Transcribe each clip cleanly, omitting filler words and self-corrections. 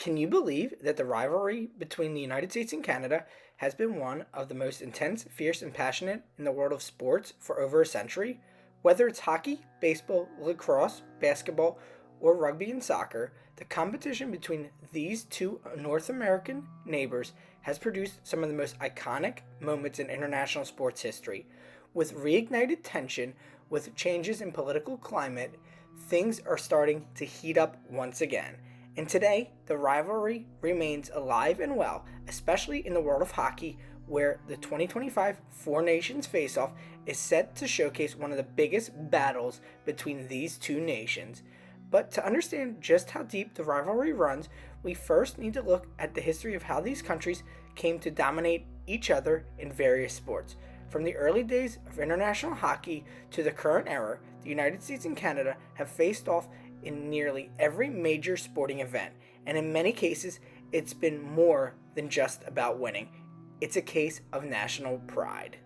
Can you believe that the rivalry between the United States and Canada has been one of the most intense, fierce, and passionate in the world of sports for over a century? Whether it's hockey, baseball, lacrosse, basketball, or rugby and soccer, the competition between these two North American neighbors has produced some of the most iconic moments in international sports history. With reignited tension, with changes in political climate, things are starting to heat up once again. And today, the rivalry remains alive and well, especially in the world of hockey, where the 2025 Four Nations Face-Off is set to showcase one of the biggest battles between these two nations. But to understand just how deep the rivalry runs, we first need to look at the history of how these countries came to dominate each other in various sports. From the early days of international hockey to the current era, the United States and Canada have faced off in nearly every major sporting event, and in many cases, it's been more than just about winning. It's a case of national pride.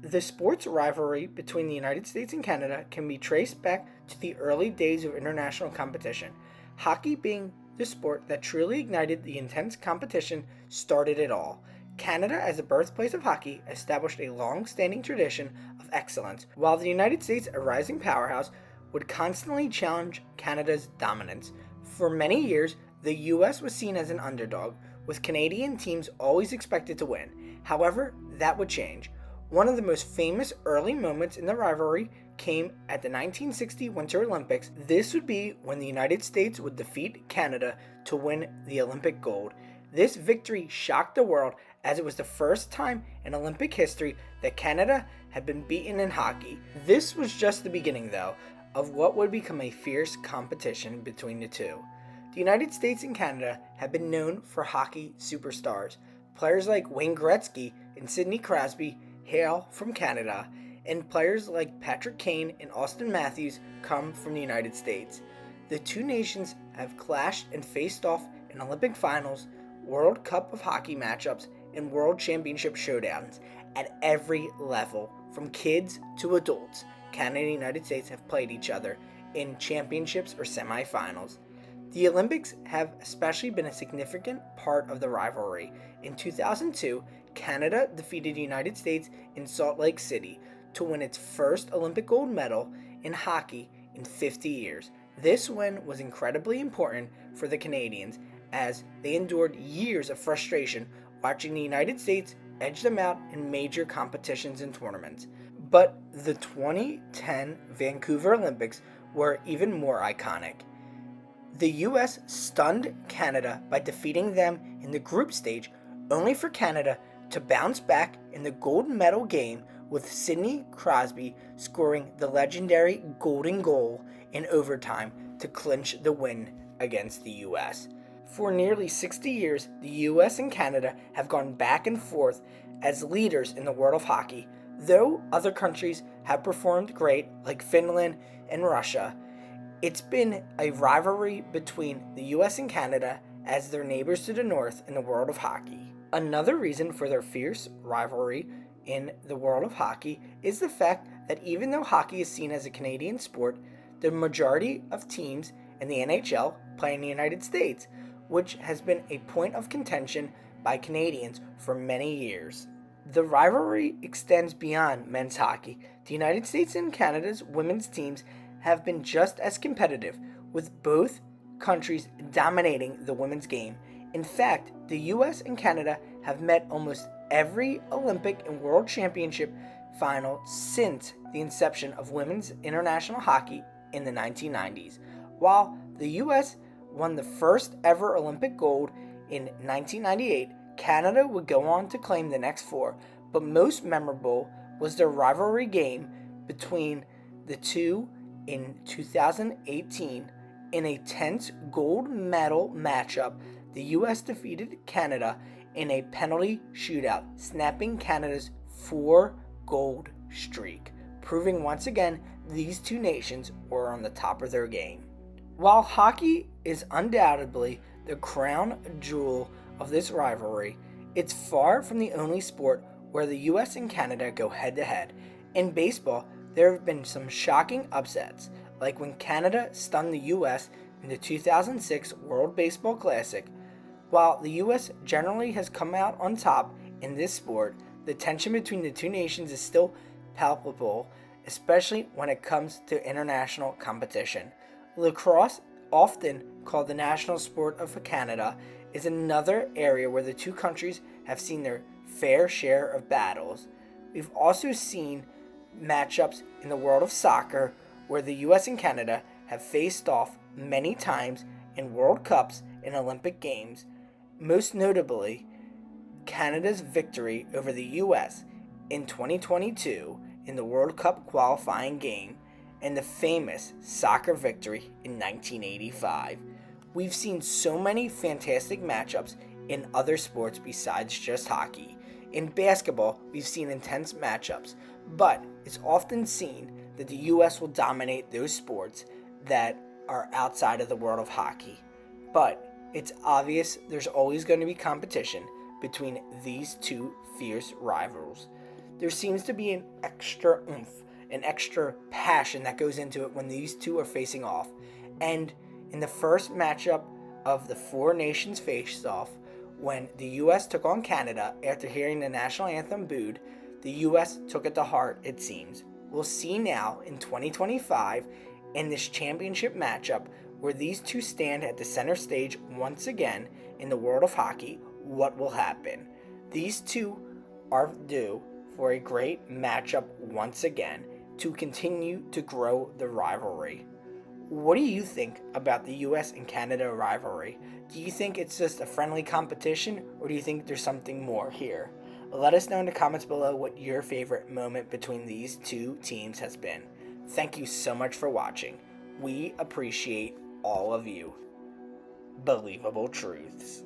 The sports rivalry between the United States and Canada can be traced back to the early days of international competition. Hockey, being the sport that truly ignited the intense competition, started it all. Canada, as the birthplace of hockey, established a long standing tradition of excellence, while the United States, a rising powerhouse, would constantly challenge Canada's dominance. For many years, the US was seen as an underdog, with Canadian teams always expected to win. However, that would change. One of the most famous early moments in the rivalry came at the 1960 Winter Olympics. This would be when the United States would defeat Canada to win the Olympic gold. This victory shocked the world as it was the first time in Olympic history that Canada had been beaten in hockey. This was just the beginning, though, of what would become a fierce competition between the two. The United States and Canada have been known for hockey superstars. Players like Wayne Gretzky and Sidney Crosby hail from Canada, and players like Patrick Kane and Austin Matthews come from the United States. The two nations have clashed and faced off in Olympic finals, World Cup of Hockey matchups, and World Championship showdowns at every level, from kids to adults. Canada and the United States have played each other in championships or semifinals. The Olympics have especially been a significant part of the rivalry. In 2002, Canada defeated the United States in Salt Lake City to win its first Olympic gold medal in hockey in 50 years. This win was incredibly important for the Canadians as they endured years of frustration watching the United States edge them out in major competitions and tournaments. But the 2010 Vancouver Olympics were even more iconic. The US stunned Canada by defeating them in the group stage, only for Canada to bounce back in the gold medal game with Sidney Crosby scoring the legendary golden goal in overtime to clinch the win against the US. For nearly 60 years, the US and Canada have gone back and forth as leaders in the world of hockey. Though other countries have performed great, like Finland and Russia, it's been a rivalry between the US and Canada as their neighbors to the north in the world of hockey. Another reason for their fierce rivalry in the world of hockey is the fact that even though hockey is seen as a Canadian sport, the majority of teams in the NHL play in the United States, which has been a point of contention by Canadians for many years. The rivalry extends beyond men's hockey. The United States and Canada's women's teams have been just as competitive, with both countries dominating the women's game. In fact, the US and Canada have met almost every Olympic and World Championship final since the inception of women's international hockey in the 1990s. While the US won the first ever Olympic gold in 1998, Canada would go on to claim the next four, but most memorable was their rivalry game between the two in 2018. In a tense gold medal matchup, the US defeated Canada in a penalty shootout, snapping Canada's 4-gold streak, proving once again these two nations were on the top of their game. While hockey is undoubtedly the crown jewel of this rivalry, it's far from the only sport where the US and Canada go head-to-head. In baseball, there have been some shocking upsets, like when Canada stunned the US in the 2006 World Baseball Classic. While the US generally has come out on top in this sport, the tension between the two nations is still palpable, especially when it comes to international competition. Lacrosse, often called the national sport of Canada, is another area where the two countries have seen their fair share of battles. We've also seen matchups in the world of soccer where the US and Canada have faced off many times in World Cups and Olympic Games, most notably Canada's victory over the US in 2022 in the World Cup qualifying game and the famous soccer victory in 1985. We've seen so many fantastic matchups in other sports besides just hockey. In basketball, we've seen intense matchups, but it's often seen that the US will dominate those sports that are outside of the world of hockey. But it's obvious there's always going to be competition between these two fierce rivals. There seems to be an extra oomph, an extra passion that goes into it when these two are facing off. And in the first matchup of the four nations faced off, when the US took on Canada after hearing the national anthem booed, the US took it to heart, it seems. We'll see now in 2025 in this championship matchup where these two stand at the center stage once again in the world of hockey, what will happen. These two are due for a great matchup once again to continue to grow the rivalry. What do you think about the US and Canada rivalry? Do you think it's just a friendly competition, or do you think there's something more here? Let us know in the comments below what your favorite moment between these two teams has been. Thank you so much for watching. We appreciate all of you. Believable Truths.